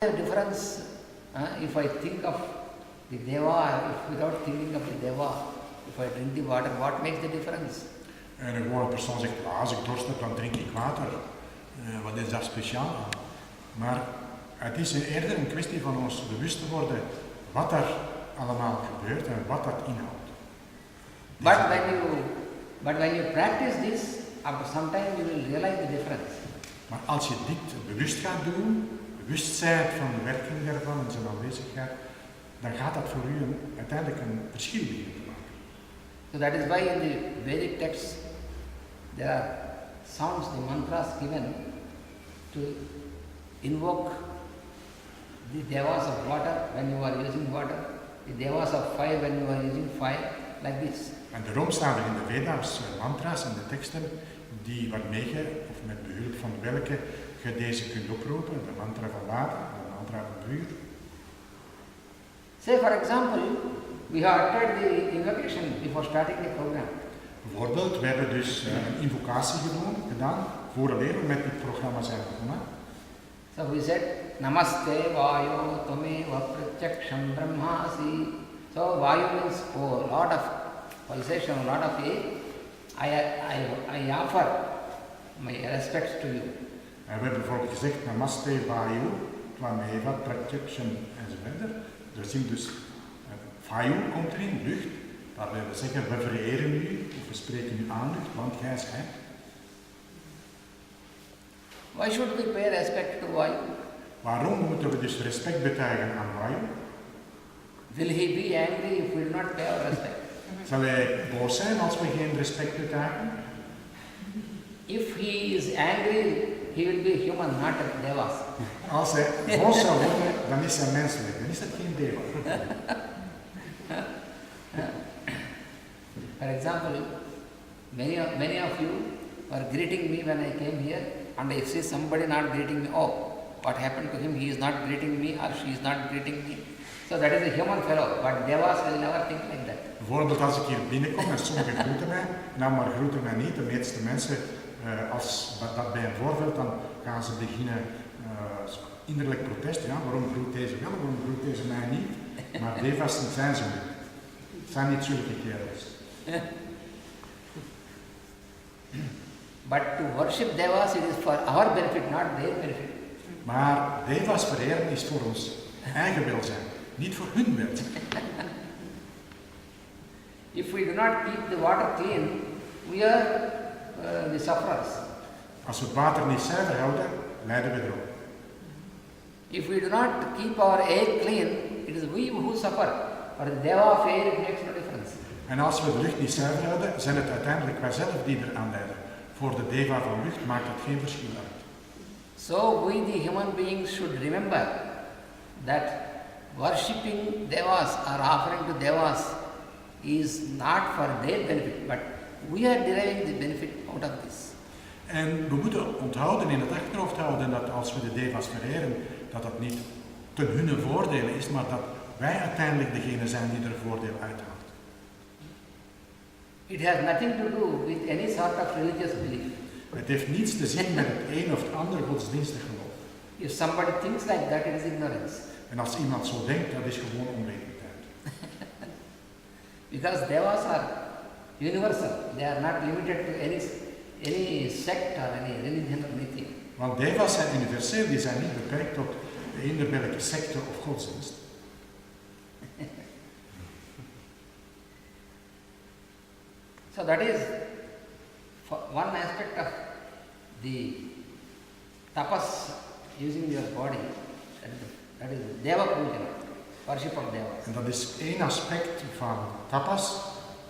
The difference, if I think of the Deva, if without thinking of the Deva, if I drink the water, what makes the difference? En een gewone persoon zegt, als ik dorst heb, dan drink ik water. Wat is daar speciaal aan? Maar het is eerder een kwestie van ons bewust te worden wat er allemaal gebeurt en wat dat inhoudt. But when you practice this, after some time you will realize the difference. Maar als je dit bewust gaat doen, bewustzijn van de werking daarvan en zijn aanwezigheid, dan gaat dat voor u uiteindelijk een verschil beginnen te maken. So that is why in the Vedic texts there are sounds, the mantras given to invoke the devas of water when you are using water, the devas of fire when you are using fire, like this. En daarom staan er in de Veda's mantra's en de teksten die waarmee je, of met behulp van welke je deze kunt oproepen, de mantra van water, de mantra van vuur. Say for example, we have uttered the invocation before starting the program. Bijvoorbeeld, we hebben dus een invocatie gedaan vooraleer we met dit programma zijn begonnen. So we said, Namaste Vayu Tameva Pratyaksham Brahmasi. So Vayu means lot of pulsation, lot of air. I offer my respects to you. En we hebben bijvoorbeeld gezegd, Namaste Vayu Tameva Pratyaksham enzovoort. Er zien dus, Vayu komt erin, lucht. Waarbij we zeggen, we vereren u, of we spreken u aan lucht, want gij zijt. Why should we pay respect to Vayu? Waarom moeten we dus respect betuigen aan Vayu? Will he be angry if we do not pay our respect? Zal hij boos zijn als we geen respect betuigen? If he is angry, he will be human, not a devas. Als hij boos zou worden, dan is hij menselijk, dan is dat geen deva. For example, many of you were greeting me when I came here, and if see somebody not greeting me, oh, what happened to him? He is not greeting me, or she is not greeting me. So that is a human fellow, but devas will never think like that. Bijvoorbeeld als ik hier binnenkom en sommigen groeten mij, nou maar groeten mij niet. De meeste mensen, als dat bij een voorvalt, dan gaan ze beginnen innerlijk protest. Ja, waarom groet deze wel, waarom groet deze mij niet? Maar devas zijn ze niet. Het zijn niet zulke kerels. But to worship devas, it is for our benefit, not their benefit. Maar devas vereren is voor ons eigen welzijn, niet voor hun welzijn. If we do not keep the water clean, we are the sufferers. Als we het water niet zuiver houden, lijden we erop. If we do not keep our air clean, it is we who suffer. For the deva of air, it makes no difference. En als we de lucht niet zuiver houden, zijn het uiteindelijk wij zelf die eraan lijden. Voor de deva van lucht maakt dat geen verschil uit. So we, the human beings, should remember that worshipping devas or offering to devas is not for their benefit, but we are deriving the benefit out of this. En we moeten onthouden, in het achterhoofd houden, dat als we de devas vereren, dat dat niet ten hun voordeel is, maar dat wij uiteindelijk degene zijn die er voordeel uithaalt. It has nothing to do with any sort of religious belief. Het heeft niets te zien met het een of het ander godsdienstig geloof. If somebody thinks like that, it is ignorance. En als iemand zo denkt, dat is gewoon onwetendheid. Because devas are universal. They are not limited to any sect or any religion or anything. Want devas zijn universeel, die zijn niet beperkt tot eender welke secte of godsdienst. So that is one aspect of the tapas, using your body. That is deva pujana, worship of devas. En dat is één aspect van tapas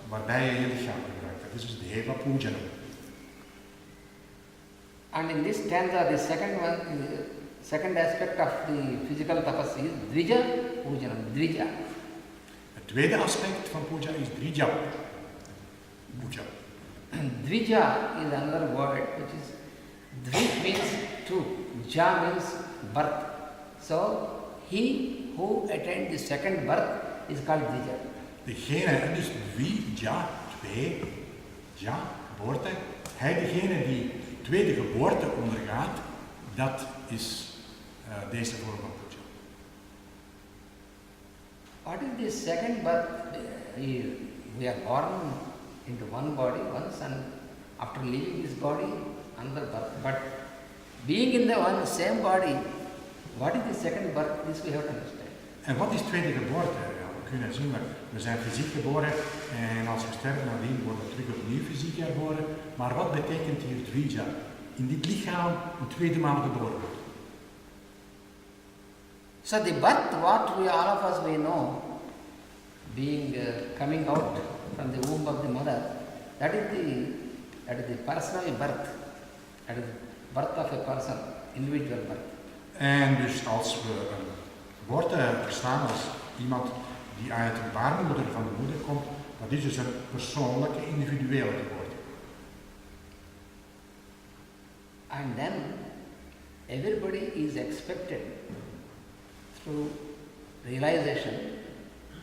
waarbij je je lichaam gebruikt. Dat is dus deva pujana. And in this stanza, the second aspect of the physical tapas is dvija pujanam, dvija. Het tweede aspect van puja is drija. Puja. Dvija is another word which is dvij means two, ja means birth. So he who attained the second birth is called dvija. Degene, dus dvija, twee, ja, geboorte. Hij degene die tweede geboorte ondergaat, dat is deze vorm van puja. What is the second birth? We are born into one body once, and after leaving this body, another birth. But being in the one same body, what is the second birth? This we have to understand. En wat is tweede geboorte? Ja, we kunnen zien, we zijn fysiek geboren en als we sterven nadien worden we terug opnieuw fysiek herboren. Maar wat betekent hier Dvija? In dit lichaam een tweede maal geboren worden. So the birth, what we all of us we know, being coming out from the womb of the mother, that is the personal birth. That is the birth of a person, individual birth. En dus als we een geboorte verstaan als iemand die uit de baarmoeder van de moeder komt, dat is dus een persoonlijke, individuele geboorte. And then everybody is expected through realization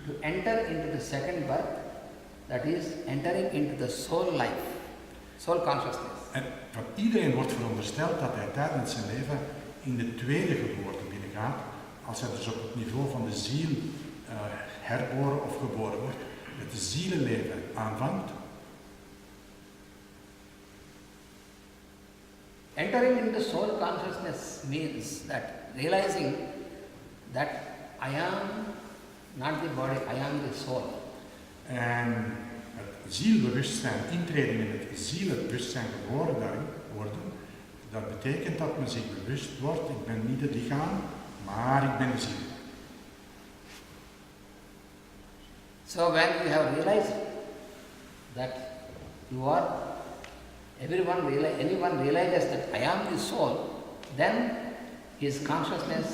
to enter into the second birth, that is entering into the soul life, soul consciousness. En van iedereen wordt verondersteld dat hij tijdens zijn leven in de tweede geboorte binnengaat, als hij dus op het niveau van de ziel herboren of geboren wordt, het zielenleven aanvangt. Entering into soul consciousness means that realizing that I am not the body, I am the soul. En het zielbewustzijn, intreden in het zielenbewustzijn geboren daarin worden, dat betekent dat men zich bewust wordt, ik ben niet het lichaam, maar ik ben de ziel. So when you have realized that you are, anyone realizes that I am the soul, then his consciousness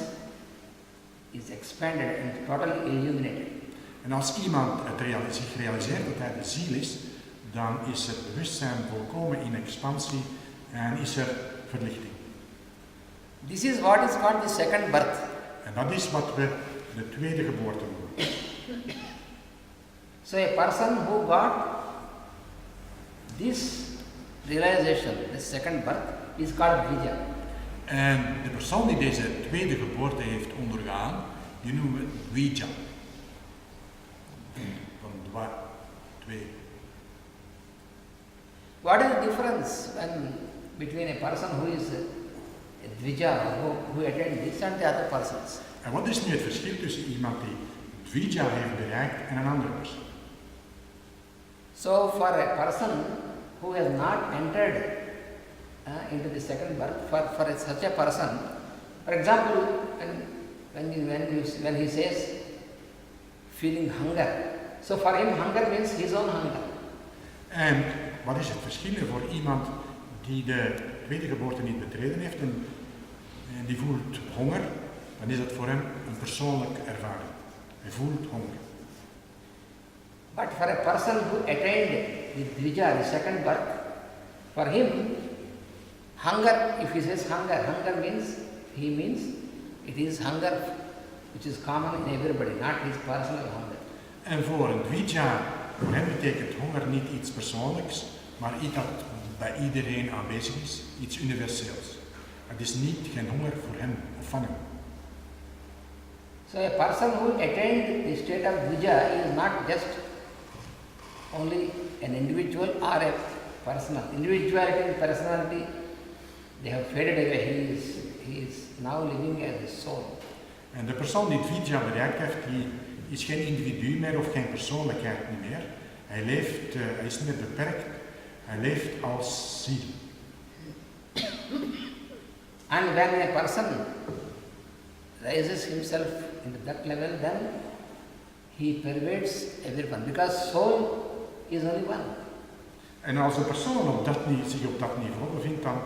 is expanded and totally illuminated. En als iemand zich realiseert dat hij de ziel is, dan is het bewustzijn volkomen in expansie en is er verlichting. This is what is called the second birth. En dat is wat we de tweede geboorte noemen. So a person who got this realization, this second birth, is called Dvija. En de persoon die deze tweede geboorte heeft ondergaan, die noemen we Dvija. Van dva, twee. What is the difference between a person who is a Dvija, who attained this, and the other persons? En wat is nu het verschil tussen iemand die Dvija heeft bereikt en een andere persoon? So for a person who has not entered into the second birth, for such a person, for example, when he says feeling hunger, so for him hunger means his own hunger. En wat is het verschil voor iemand die de tweede geboorte niet betreden heeft en die voelt honger, dan is het voor hem een persoonlijke ervaring. Hij voelt honger. But for a person who attained the Dvija, the second birth, for him, hunger, if he says hunger means it is hunger which is common in everybody, not his personal hunger. En voor een Dvija, voor hem betekent honger niet iets persoonlijks, maar iets dat bij iedereen aanwezig is, iets universeels. Het is niet geen honger voor hem of van hem. So a person who attained the state of Dvija is not just only an individual or a personal. Individuality and personality, they have faded away. He is now living as a soul. En de persoon die Dvija bereikt heeft, die is geen individu meer of geen persoonlijkheid niet meer. Hij is niet meer beperkt, hij leeft als ziel. And when a person rises himself into that level, then he pervades everyone, because soul is only one. En als een persoon zich op dat niveau bevindt, dan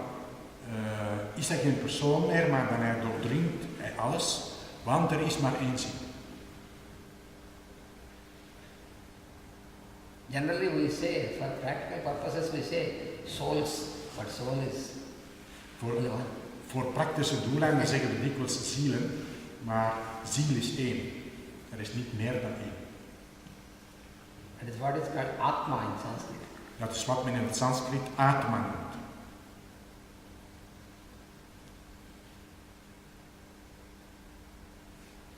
is hij geen persoon meer, maar dan hij doordringt hij alles, want er is maar één ziel. Generally we say, for practical purposes we say souls, but soul is only one. Voor praktische doeleinden zeggen we dikwijls zielen, maar ziel is één. Er is niet meer dan één. That is what is called Atma in Sanskrit. Dat is wat men in het Sanskriet Atma noemt.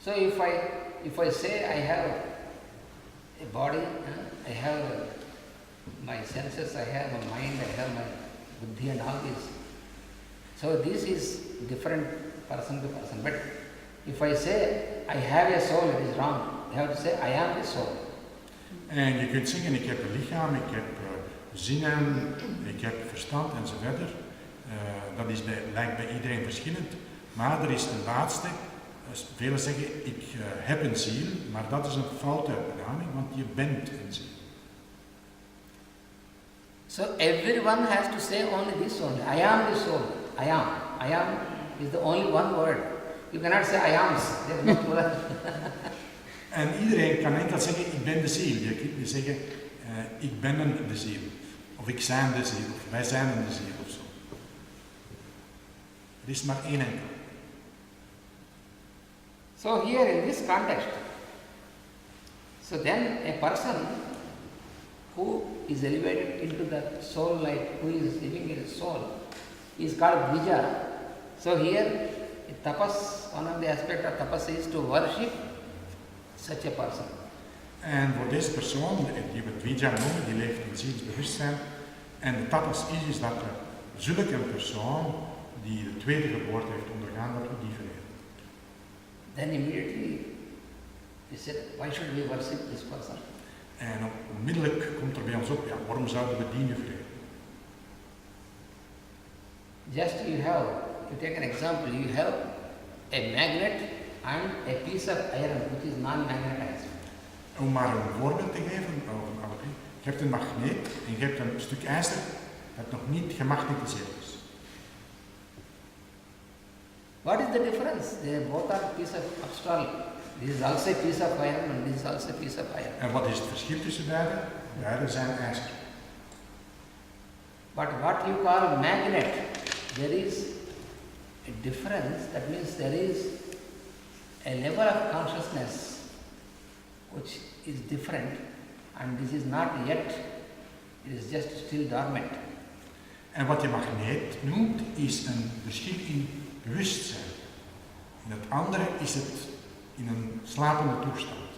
So if I say I have a body, I have my senses, I have my mind, I have my buddhi and all this. So this is different person to person. But if I say I have a soul, it is wrong. You have to say I am the soul. En je kunt zeggen, ik heb een lichaam, ik heb zinnen, ik heb verstand enzovoort. Dat is lijkt bij iedereen verschillend. Maar er is een laatste. Velen zeggen, ik heb een ziel, maar dat is een foute benaming, want je bent een ziel. So everyone has to say only this only. I am the soul. I am. I am is the only one word. You cannot say I am. There is no plural. En iedereen kan enkel zeggen, ik ben de ziel. Je kunt niet zeggen, ik ben de ziel. Of ik zijn de ziel. Of wij zijn de ziel of zo. Er is maar één enkel. So here in this context, so then a person who is elevated into the soul light, who is living in his soul, is called Dvija. So here, tapas, one of the aspects of tapas is to worship such a person. En voor deze persoon, die we Dvija noemen, die leeft in zielsbewustzijn. En de tapas is dat er zulke een persoon die de tweede geboorte heeft ondergaan, dat we die vereren. Then immediately we said, why should we worship this person? En onmiddellijk komt er bij ons op, ja, waarom zouden we die nu vereren? Just to take an example, you have a magnet and a piece of iron which is non-magnetized. Om maar een voorbeeld te geven, je hebt een magneet en je hebt een stuk ijzer dat nog niet gemagnetiseerd is. What is the difference? They both are piece of steel. This is also a piece of iron and this is also a piece of iron. En wat is het verschil tussen beide? Beide zijn ijzer. But what you call magnet, there is a difference. That means there is a level of consciousness which is different, and this is not yet, it is just still dormant. En wat je magneet noemt, is een verschil in bewustzijn. In het andere is het in een slapende toestand.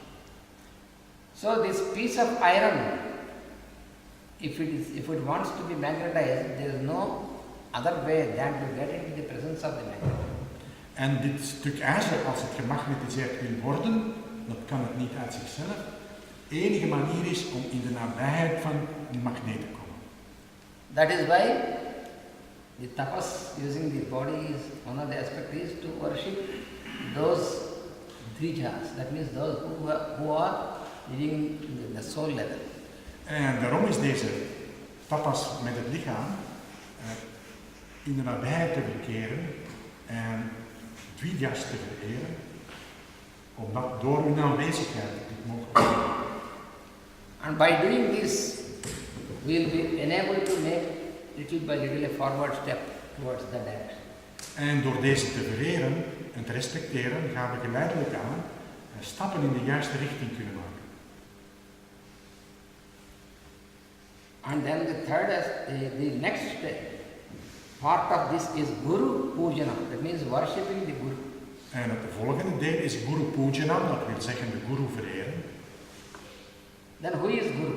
So this piece of iron, if it wants to be magnetized, there is no other way than to get into the presence of the magnet. En dit stuk ijzer, als het gemagnetiseerd wil worden, dat kan het niet uit zichzelf. De enige manier is om in de nabijheid van een magneet te komen. That is why the tapas using the body is one of the aspects is to worship those dvijas. That means those who are living in the soul level. En daarom is deze tapas met het lichaam in de nabijheid te verkeren en dvijas te vereren, omdat door hun aanwezigheid dit mogelijk is. And by doing this, we will be enabled to make little by little a forward step towards that direction. En door deze te vereren en te respecteren, gaan we geleidelijk aan stappen in de juiste richting kunnen maken. And then the next part of this is Guru Pujana. That means worshipping the Guru. En het volgende deel is Guru Pujana, dat wil zeggen de Guru vereren. Then who is Guru?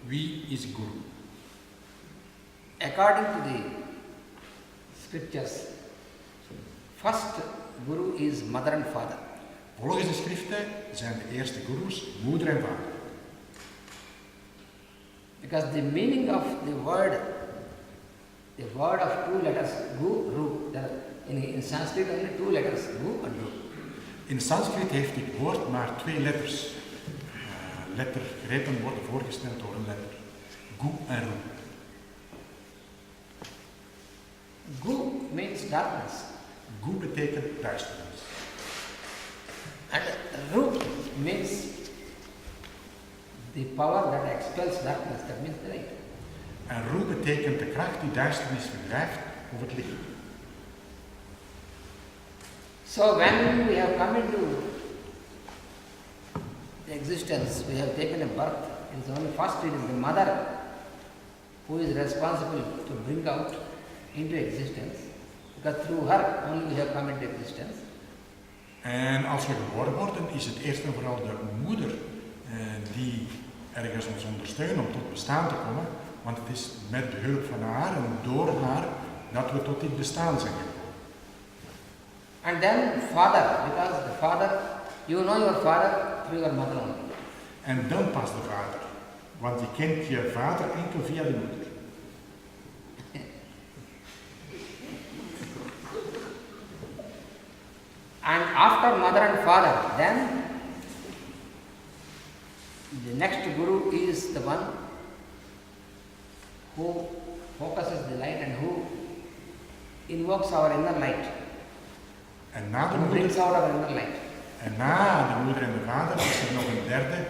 Wie is Guru? According to the scriptures, first Guru is mother and father. Volgens de schriften zijn de eerste gurus moeder en vader. Because the meaning of the word of two letters, Guru, in Sanskrit only two letters, Gu and Ru. In Sanskrit heeft dit woord maar twee letters. Lettergrepen worden voorgesteld door een letter. Gu en Ru. Gu means darkness. Gu betekent duisternis. And Ru means the power that expels darkness, that means the light. En Ru betekent de kracht die duisternis verdrijft over het licht. So when we have come into the existence, we have taken a birth, it is only first it is the mother who is responsible to bring out into existence, because through her only we have come into existence. En als we geboren worden, is het eerst en vooral de moeder die ergens ons ondersteunt om tot bestaan te komen. Want het is met behulp van haar en door haar dat we tot dit bestaan zijn gekomen. And then father, because the father, you know your father through your mother only. En dan pas de vader. Want je kent je vader enkel via de moeder. And after mother and father, then the next guru is the one who focuses the light and who invokes our inner light. En na de Who brings moeder, out our inner light. en na de moeder en de vader is er nog een derde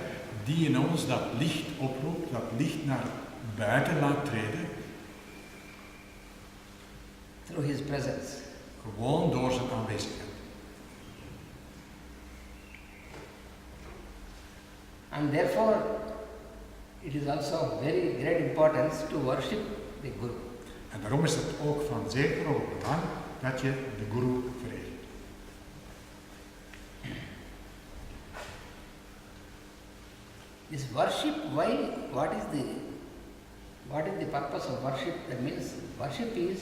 die in ons dat licht oproept, dat licht naar buiten laat treden. Through his presence. Gewoon door zijn aanwezigheid. And therefore, it is also of very great importance to worship the Guru. En daarom is het ook van zeer groot belang dat je de guru vereert. This worship, why? What is the purpose of worship? That means worship is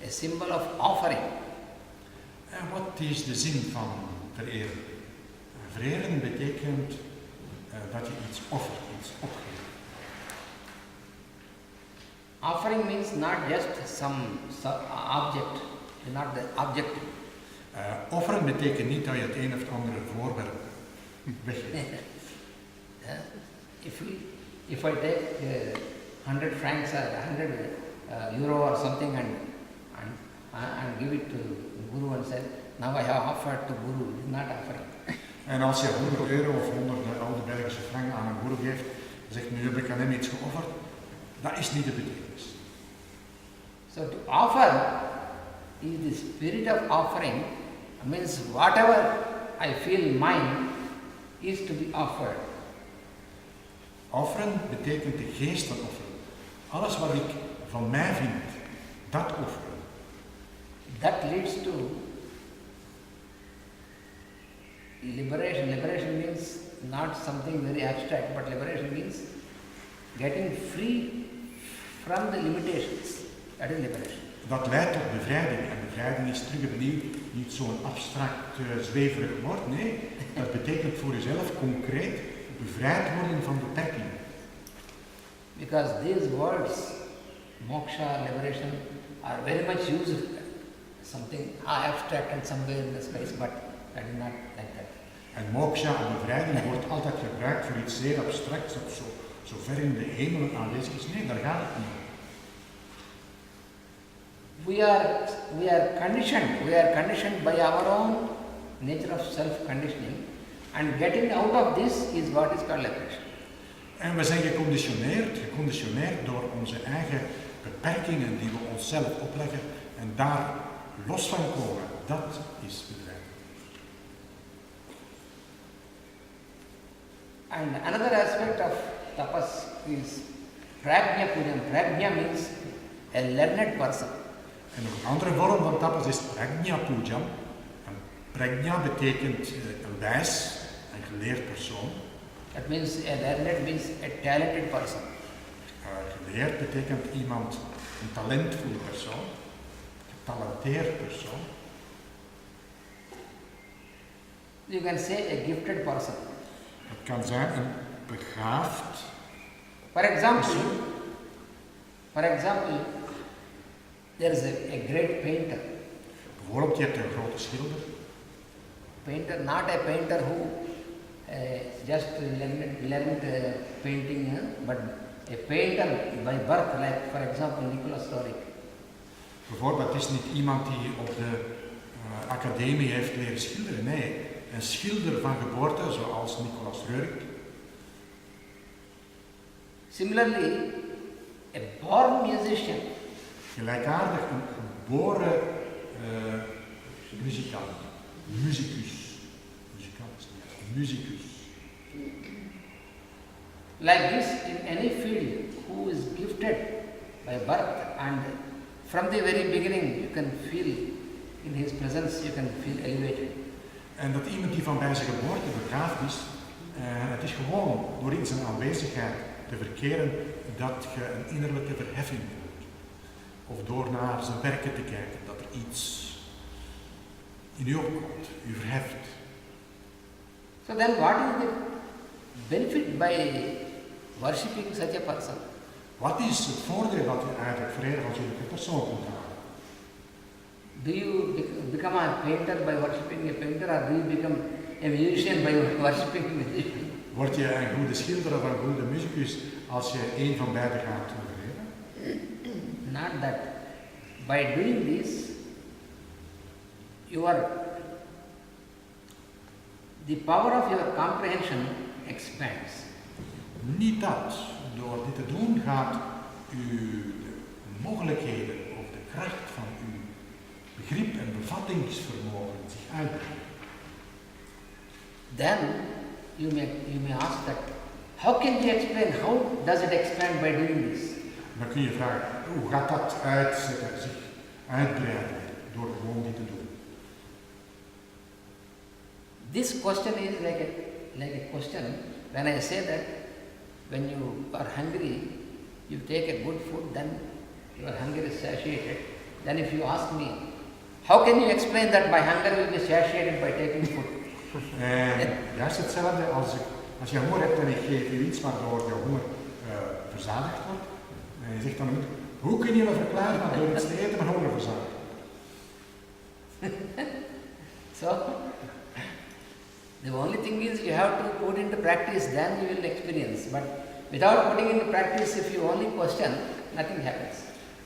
a symbol of offering. En wat is de zin van vereren? Vereren betekent dat je iets offert, iets opgeeft. Offering means not just some object, not the object. Offeren betekent niet dat je het een of het andere voorwerp weggeeft. If I take 100 francs or 100 euro or something and give it to the Guru and say, now I have offered to Guru, it is not offering. En als je 100 euro of 100 oude Belgische frank aan een guru geeft, zegt nu heb ik aan hem iets geofferd, dat is niet de betekenis. So to offer is the spirit of offering, means whatever I feel mine is to be offered. Offeren betekent de geest van offeren. Alles wat ik van mij vind, dat offeren. That leads to liberation. Liberation means not something very abstract, but liberation means getting free from the limitations. That is liberation. Dat leidt tot bevrijding. En bevrijding is terug opnieuw niet zo'n abstract, zweverig woord. Nee, dat betekent voor jezelf concreet bevrijd worden van beperkingen. Because these words, moksha, liberation, are very much used something abstract and somewhere in the space, but that is not like that. En moksha en bevrijding wordt altijd gebruikt voor iets zeer abstracts of zo ver in de hemel aanwezig is. Nee, daar gaat het niet om. We are conditioned by our own nature of self-conditioning, and getting out of this is what is called liberation. En we zijn geconditioneerd door onze eigen beperkingen die we onszelf opleggen en daar los van komen, dat is bevrijding. And another aspect of tapas is prajna pujam. Prajna means a learned person. En nog een andere vorm van tapas is prajna pujam. En prajna betekent een wijs, een geleerd persoon. That means a learned means a talented person. Geleerd betekent iemand, een talentvol persoon, getalenteerd persoon. You can say a gifted person. Het kan zijn een begaafd. For example, there is a great painter. Bijvoorbeeld, je hebt een grote schilder. Painter, not a painter who just learned painting, but a painter by birth, like for example Nicholas Roerich. Bijvoorbeeld, het is niet iemand die op de academie heeft leren schilderen. Nee, een schilder van geboorte, zoals Nicholas Roerich. Similarly, a born musician. Gelijkaardig een geboren muzikant, musicus. Musicus. Like this, in any field, who is gifted by birth, and from the very beginning, you can feel in his presence, you can feel elevated. En dat iemand die van bij zijn geboorte begaafd is, het is gewoon door in zijn aanwezigheid te verkeren dat je een innerlijke verheffing voelt. Of door naar zijn werken te kijken, dat er iets in u opkomt, u verheft. So then what is the benefit by worshipping such a person? Wat is het voordeel dat je eigenlijk vereren van zulke persoon kunt halen? Do you become a painter by worshipping a painter, or do you become a musician by worshipping a musician? Word je een goede schilder of een goede muzikus als je één van beide gaat vereren? Not that. By doing this, the power of your comprehension expands. Niet dat. Door dit te doen gaat u de mogelijkheden of de kracht van uw begrip en bevattingsvermogen zich uitbreiden. Then you may ask that, how can you explain, how does it expand by doing this? Dan kun je vragen, hoe gaat dat zich uitbreiden door gewoon dit te doen? This question is like a question when I say that when you are hungry, you take a good food, then your hunger is satiated. Then if you ask me, how can you explain that my hunger will be satiated by taking food? Juist hetzelfde als je honger hebt en ik geef je iets waardoor je honger verzadigd wordt. En je zegt dan, hoe kun je me verklaren dat door iets te eten mijn honger verzadigt? So, the only thing is you have to put into practice, then you will experience. But without putting into practice, if you only question, nothing happens.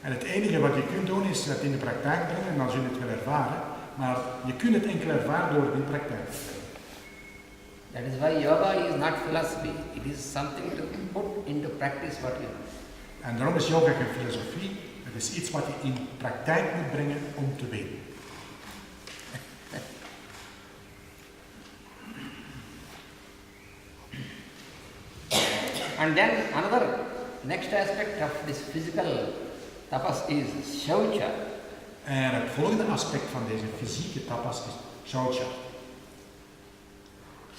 En het enige wat je kunt doen is het in de praktijk brengen en dan zul je het wel ervaren. Maar je kunt het enkel ervaren door het in praktijk te brengen. That is why yoga is not philosophy. It is something to put into practice what you know. En daarom is yoga geen filosofie. Het is iets wat je in praktijk moet brengen om te weten. And then another next aspect of this physical tapas is shaucha. En het volgende aspect van deze fysieke tapas is shaucha.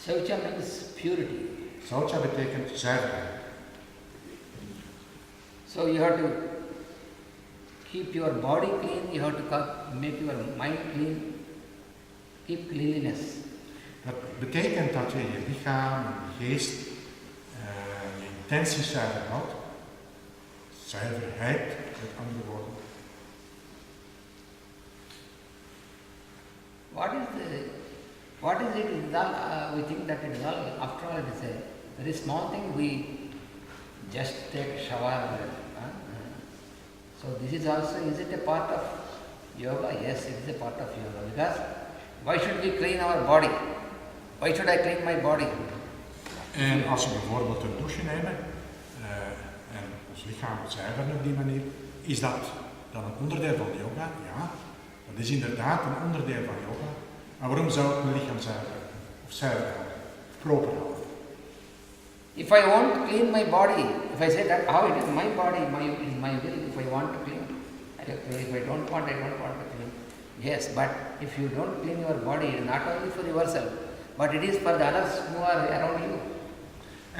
Shaucha means purity. Shaucha betekent zuiverheid. So you have to keep your body clean, you have to make your mind clean, keep cleanliness. Dat betekent dat je je lichaam, je geest, je intenties zuiver houdt. Zuiverheid, met andere woorden. What is it? We think that it is all, after all, it is a very small thing. We just take a shower. So this is also, is it a part of yoga? Yes, it is a part of yoga. Because why should we clean our body? Why should I clean my body? En als we bijvoorbeeld een douche nemen en ons lichaam zuiveren op die manier, is dat dan een onderdeel van yoga? Ja, dat is inderdaad een onderdeel van yoga. Maar waarom zou ik mijn lichaam zuiveren? Of zuiver houden? Of proper houden? If I want to clean my body, if I say that how it is my body, it is my will, if I want to clean, if I don't want to clean. Yes, but if you don't clean your body, it is not only for yourself, but it is for the others who are around you.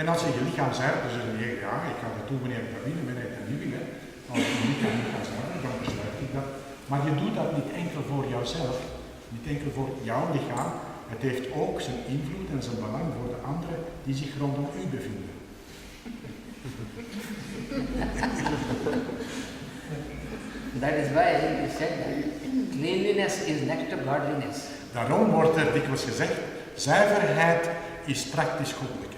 En als je je lichaam zuivert, dan zeg je, ja, ik ga dat doen wanneer ik dat wil en wanneer ik dat niet wil. Als je je lichaam niet gaat zuiveren, dan besluit ik dat. Maar je doet dat niet enkel voor jouzelf, niet enkel voor jouw lichaam. Het heeft ook zijn invloed en zijn belang voor de anderen die zich rondom u bevinden. That is why he said that cleanliness is next to godliness. Daarom wordt er dikwijls gezegd, zuiverheid is praktisch goddelijkheid.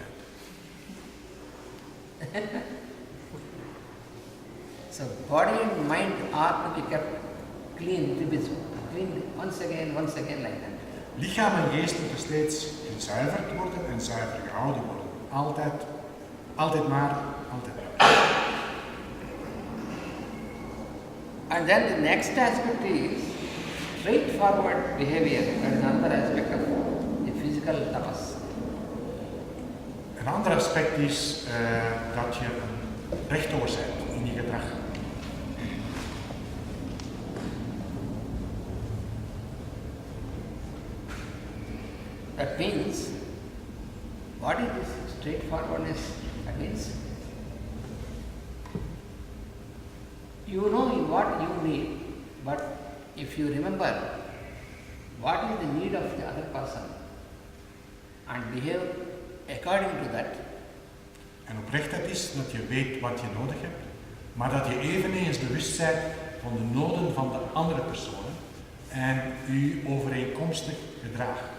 So body and mind are to be kept clean, to be clean once again like that. Lichaam en geest moeten steeds gezuiverd worden en zuiver gehouden worden. Altijd maar. And then the next aspect is straightforward behavior. That is another aspect of the physical tapas. Een ander aspect is dat je rechtdoor bent in je gedrag. That means, what is this straightforwardness? That means, you know what you need, but if you remember what is the need of the other person and behave according to that. En oprechtheid is dat je weet wat je nodig hebt, maar dat je eveneens bewust bent van de noden van de andere persoon en u overeenkomstig gedraagt.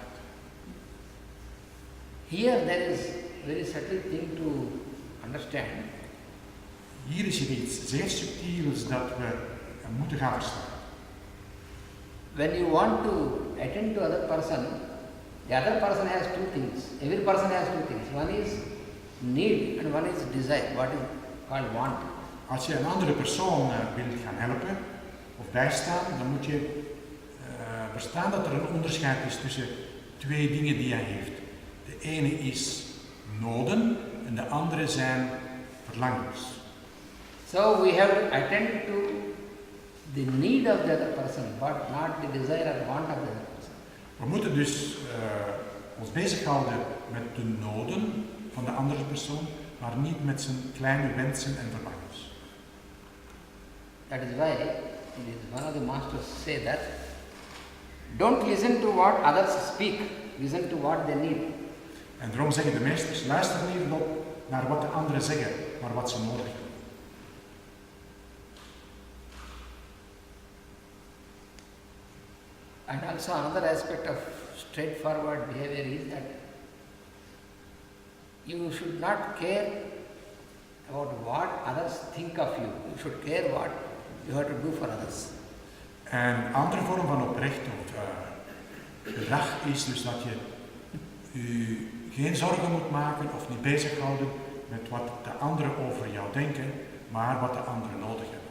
Here there is very subtle thing to understand. Hier is er iets zeer subtiels dat we moeten gaan verstaan. When you want to attend to other person, the other person has two things. Every person has two things. One is need and one is desire, what is called want. Als je een andere persoon wilt gaan helpen of bijstaan, dan moet je verstaan dat er een onderscheid is tussen twee dingen die hij heeft. De ene is noden en de andere zijn verlangens. So we have to attend to the need of the other person, but not the desire or want of the other person. We moeten dus ons bezighouden met de noden van de andere persoon, maar niet met zijn kleine wensen en verlangens. That is why it is one of the masters say that don't listen to what others speak, listen to what they need. En daarom zeggen de meesters, luister niet op naar wat de anderen zeggen, maar wat ze nodig hebben. And also another aspect of straightforward behavior is that you should not care about what others think of you. You should care what you have to do for others. En een andere vorm van oprecht of gedrag is dus dat je u geen zorgen moet maken of niet bezighouden met wat de anderen over jou denken, maar wat de anderen nodig hebben.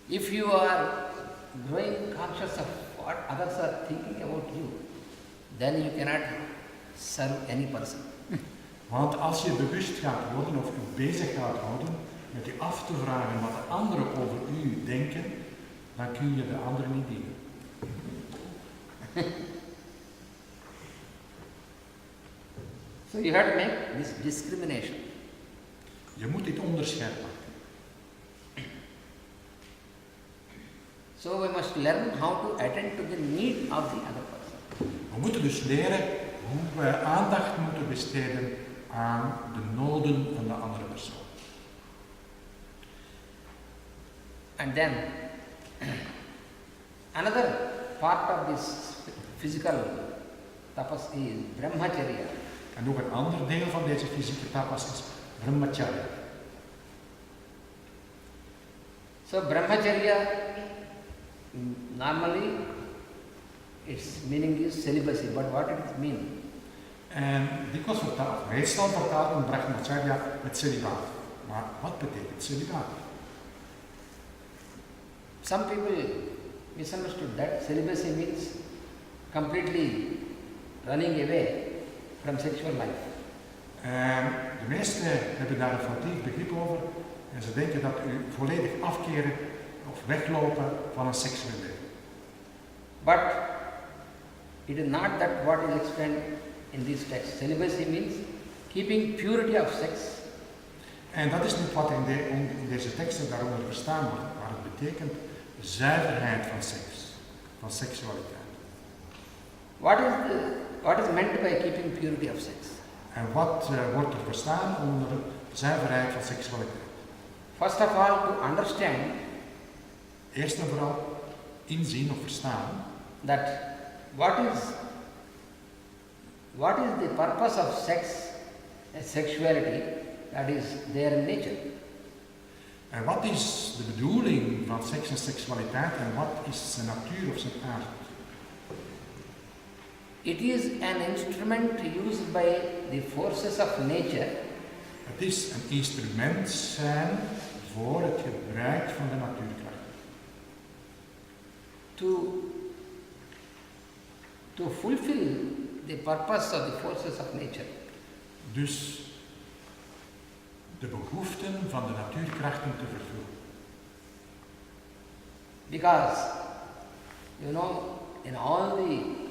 If you are growing conscious of what others are thinking about you, then you cannot serve any person. Want als je bewust gaat worden of je bezig gaat houden met je af te vragen wat de anderen over u denken, dan kun je de anderen niet dienen. So you have to make this discrimination. Je moet dit onderscheid maken. So we must learn how to attend to the need of the other person. We moeten dus leren hoe we aandacht moeten besteden aan de noden van de andere persoon. And then another part of this physical tapas is brahmacharya. En nog een ander deel van deze fysieke tapas is brahmacharya. So brahmacharya, normally its meaning is celibacy, but what does it mean? En dikwijls vertaald, meestal vertaalt een brahmacharya met celibaat. Maar wat betekent celibaat? Some people misunderstood that celibacy means completely running away from sexual life. En de meesten hebben daar een foutief begrip over en ze denken dat u volledig afkeren of weglopen van een seksueel leven. But it is not that what is explained in this text. Celibacy means keeping purity of sex. En dat is niet wat in deze teksten daaronder verstaan wordt, maar het betekent zuiverheid van seks, van seksualiteit. What is meant by keeping purity of sex? En wat wordt er verstaan onder zuiverheid van seksualiteit? First of all, to understand Eerst en vooral inzien of verstaan that what is the purpose of sex and sexuality that is there in nature. en wat is de bedoeling van seks en seksualiteit en wat is zijn natuur of zijn aard? It is an instrument used by the forces of nature Het is een instrument zijn voor het gebruik van de natuurkracht. to fulfill the purpose of the forces of nature. Dus de behoeften van de natuurkrachten te vervullen. Because, in all the